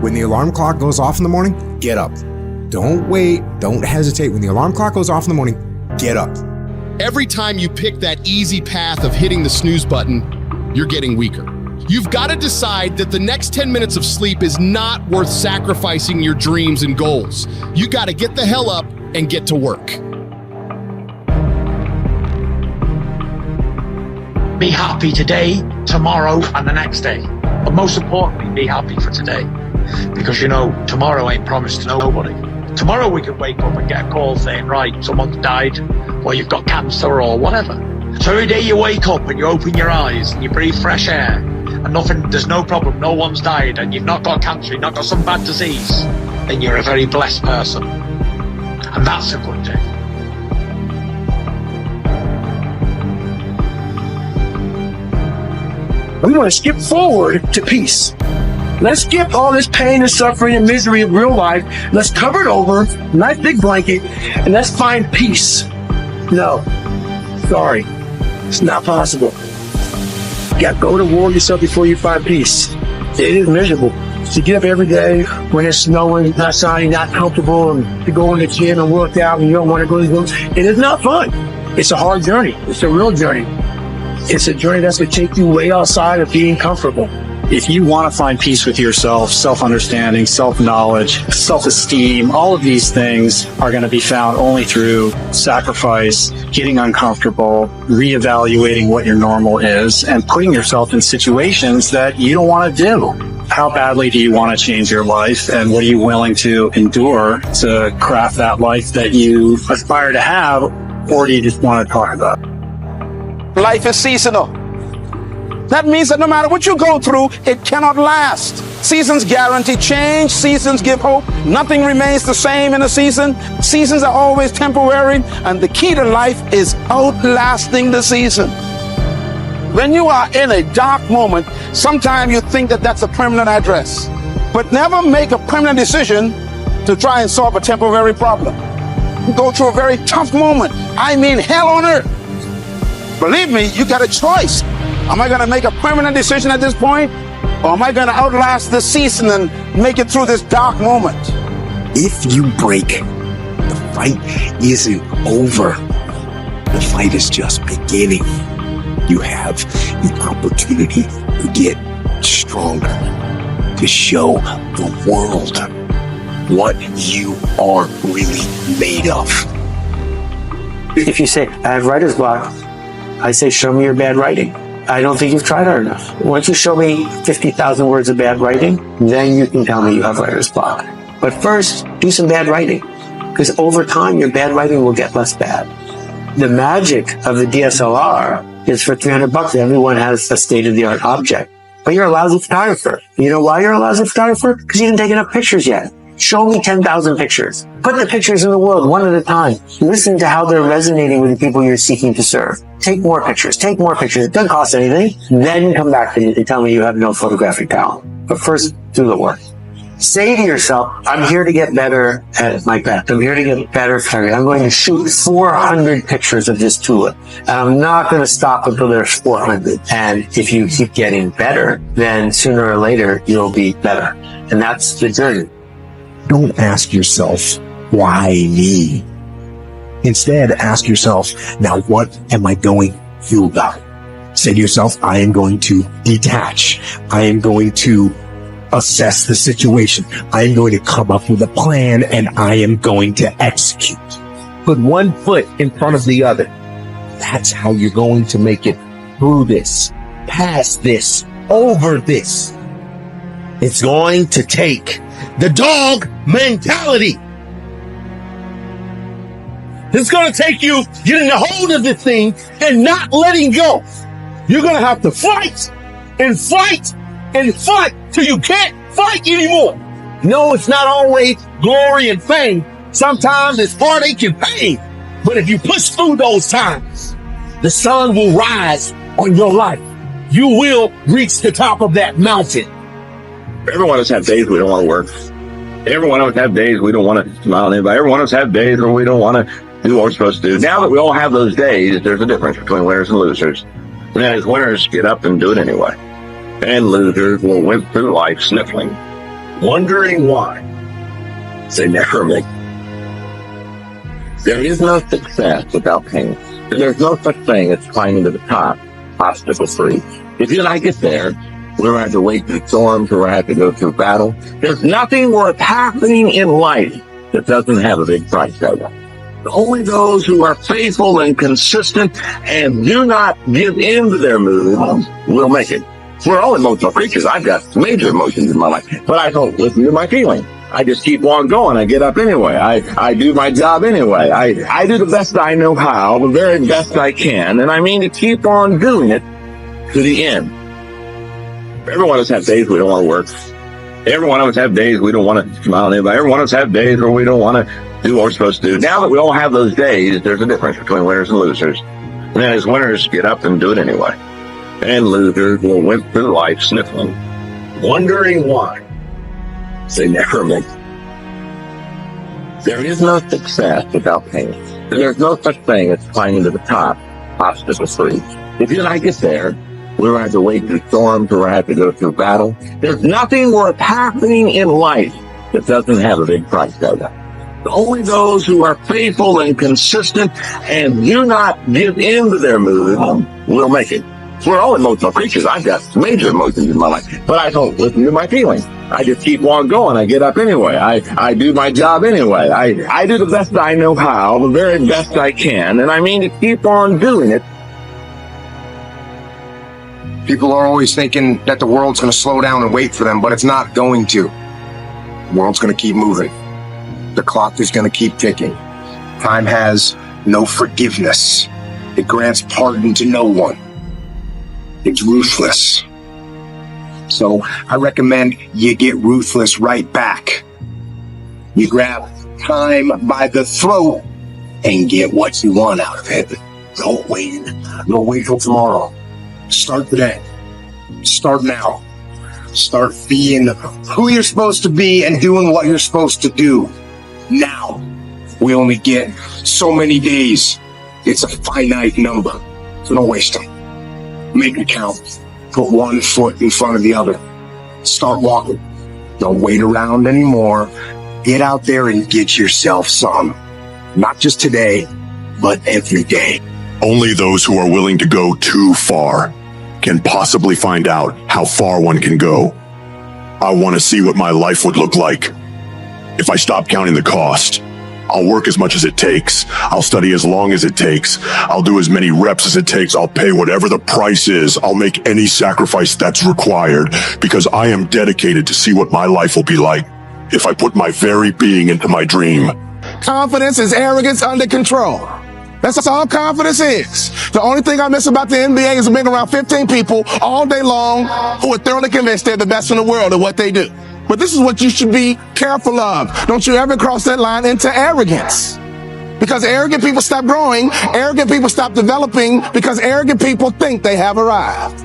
When the alarm clock goes off in the morning, get up. Don't wait. Don't hesitate. When the alarm clock goes off in the morning, get up. Every time you pick that easy path of hitting the snooze button, you're getting weaker. You've got to decide that the next 10 minutes of sleep is not worth sacrificing your dreams and goals. You got to get the hell up and get to work. Be happy today, tomorrow, and the next day. But most importantly, be happy for today. Because you know, tomorrow ain't promised to nobody. Tomorrow we could wake up and get a call saying, right, someone's died, or you've got cancer, or whatever. So every day you wake up and you open your eyes and you breathe fresh air, and there's no problem, no one's died, and you've not got cancer, you've not got some bad disease, then you're a very blessed person. And that's a good day. We want to skip forward to peace. Let's skip all this pain and suffering and misery of real life. Let's cover it over, nice big blanket, and let's find peace. No, sorry, it's not possible. You got to go to war with yourself before you find peace. It is miserable to get up every day when it's snowing, not sunny, not comfortable, and to go in the gym and work out and you don't want to go to the gym. It is not fun. It's a hard journey. It's a real journey. It's a journey that's going to take you way outside of being comfortable. If you want to find peace with yourself, self-understanding, self-knowledge, self-esteem, all of these things are going to be found only through sacrifice, getting uncomfortable, reevaluating what your normal is, and putting yourself in situations that you don't want to do. How badly do you want to change your life, and what are you willing to endure to craft that life that you aspire to have, or do you just want to talk about it? Life is seasonal. That means that no matter what you go through, it cannot last. Seasons guarantee change. Seasons give hope. Nothing remains the same in a season. Seasons are always temporary, and the key to life is outlasting the season. When you are in a dark moment, sometimes you think that that's a permanent address. But never make a permanent decision to try and solve a temporary problem. You go through a very tough moment. I mean, hell on earth. Believe me, you got a choice. Am I going to make a permanent decision at this point? Or am I going to outlast this season and make it through this dark moment? If you break, the fight isn't over. The fight is just beginning. You have the opportunity to get stronger, to show the world what you are really made of. If you say, I have writer's block, I say, show me your bad writing. I don't think you've tried hard enough. Once you show me 50,000 words of bad writing, then you can tell me you have writer's block. But first, do some bad writing, because over time, your bad writing will get less bad. The magic of the DSLR is for $300, everyone has a state-of-the-art object. But you're a lousy photographer. You know why you're a lousy photographer? Because you didn't take enough pictures yet. Show me 10,000 pictures. Put the pictures in the world one at a time. Listen to how they're resonating with the people you're seeking to serve. Take more pictures. Take more pictures. It doesn't cost anything. Then come back to me and tell me you have no photographic talent. But first, do the work. Say to yourself, I'm here to get better at my craft. I'm here to get better photography. I'm going to shoot 400 pictures of this tulip. And I'm not going to stop until there's 400. And if you keep getting better, then sooner or later, you'll be better. And that's the journey. Don't ask yourself, why me? Instead, ask yourself, now what am I going to do about it? Say to yourself, I am going to detach. I am going to assess the situation. I am going to come up with a plan, and I am going to execute. Put one foot in front of the other. That's how you're going to make it through this, past this, over this. It's going to take the dog mentality. It's going to take you getting a hold of this thing and not letting go. You're going to have to fight and fight and fight till you can't fight anymore. No, it's not always glory and fame. Sometimes it's heartache and pain. But if you push through those times, the sun will rise on your life. You will reach the top of that mountain. Every one of us have days we don't want to work. Every one of us have days we don't want to smile at anybody. Every one of us have days where we don't want to do what we're supposed to do. Now that we all have those days, there's a difference between winners and losers. And as winners, get up and do it anyway. And losers will went through life sniffling. wondering why they never make it. There is no success without pain. There's no such thing as climbing to the top, obstacle-free. If you like it there, we're going to have to wait through storms, we're going to have to go through battle. There's nothing worth happening in life that doesn't have a big price tag. Only those who are faithful and consistent and do not give in to their mood will make it. We're all emotional creatures. I've got major emotions in my life, but I don't listen to my feelings. I just keep on going. I get up anyway. I do my job anyway. I do the best I know how, the very best I can, and I mean to keep on doing it to the end. Every one of us have days we don't want to work. Every one of us have days we don't want to smile at anybody. Every one of us have days where we don't want to do what we're supposed to do. Now that we all have those days, there's a difference between winners and losers. And then as winners, get up and do it anyway. And losers will went through life sniffling, wondering why they never make it. There is no success without pain. There's no such thing as climbing to the top, obstacle-free. If you like it there, we're going to have to wait through storms, we're going to have to go through battle. There's nothing worth happening in life that doesn't have a big price tag. Only those who are faithful and consistent and do not give in to their mood will make it. We're all emotional creatures. I've got major emotions in my life, but I don't listen to my feelings. I just keep on going. I get up anyway. I do my job anyway. I do the best I know how, the very best I can, and I mean to keep on doing it. People are always thinking that the world's going to slow down and wait for them, but it's not going to. The world's going to keep moving. The clock is going to keep ticking. Time has no forgiveness. It grants pardon to no one. It's ruthless. So I recommend you get ruthless right back. You grab time by the throat and get what you want out of it. Don't wait. Don't wait till tomorrow. Start today. Start now. Start being who you're supposed to be and doing what you're supposed to do now. We only get so many days. It's a finite number. So don't waste them. Make it count. Put one foot in front of the other. Start walking. Don't wait around anymore. Get out there and get yourself some. Not just today, but every day. Only those who are willing to go too far can possibly find out how far one can go. I want to see what my life would look like if I stopped counting the cost. I'll work as much as it takes. I'll study as long as it takes. I'll do as many reps as it takes. I'll pay whatever the price is. I'll make any sacrifice that's required because I am dedicated to see what my life will be like if I put my very being into my dream. Confidence is arrogance under control. That's all confidence is. The only thing I miss about the NBA is being around 15 people all day long who are thoroughly convinced they're the best in the world at what they do. But this is what you should be careful of. Don't you ever cross that line into arrogance. Because arrogant people stop growing, arrogant people stop developing, because arrogant people think they have arrived.